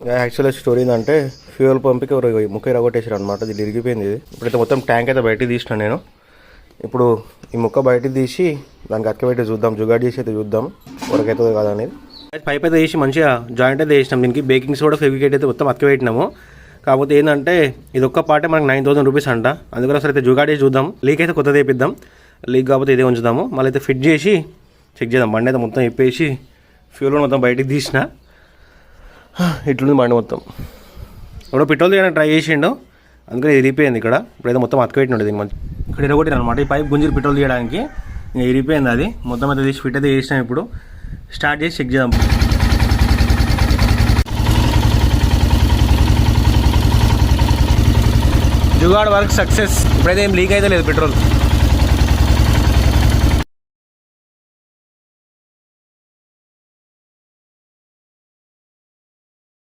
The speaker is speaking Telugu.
యాక్చువల్గా స్టోరీ ఏంటంటే ఫ్యూయల్ పంప్కి ముక్క రగొట్టేసారు అనమాట. ఇది ఇరిగిపోయింది. ఇది ఇప్పుడైతే మొత్తం ట్యాంక్ అయితే బయటికి తీసిన నేను. ఇప్పుడు ఈ ముక్క బయటికి తీసి దానికి అక్కబెట్టి చూద్దాం, జుగాడ్ చేసి అయితే చూద్దాం వరకు అవుతుంది కదా అనేది. పైప్ అయితే వేసి మంచిగా జాయింట్ అయితే వేసినాం. దీనికి బేకింగ్ సోడా ఫెవికేట్ అయితే మొత్తం అక్కబెట్టినాము. కాకపోతే ఏంటంటే ఇది ఒక్క పాటే మనకు 9,000 రూపీస్ అంట. అందుకని అసలు అయితే జుగాడ్ చేసి చూద్దాం. లీక్ అయితే కొత్తది వేపిద్దాం, లీక్ కాకపోతే ఇదే ఉంచుదాము. మళ్ళీ అయితే ఫిట్ చేసి చెక్ చేద్దాం. బండి అయితే మొత్తం ఇప్పేసి ఫ్యూల్ మొత్తం బయటికి తీసిన. ఇట్లుంది బండి మొత్తం. ఇప్పుడు పెట్రోల్ తీయడానికి ట్రై చేసిండు, అందుకని ఇది ఇరిగిపోయింది. ఇక్కడ ఇప్పుడైతే మొత్తం అతకబెట్టినండి దీన్ని మంచి ఇక్కడ ఇరగొట్టిన అనమాట. ఈ పైప్ గుంజీలు పెట్రోల్ తీయడానికి ఇంకా ఇరిగిపోయింది. అది మొత్తం అయితే తీసి ఫిట్ అయితే చేసినాం. ఇప్పుడు స్టార్ట్ చేసి చెక్ చేద్దాం. Jugaad work success. ఇప్పుడైతే ఏం లీక్ అయితే లేదు పెట్రోల్.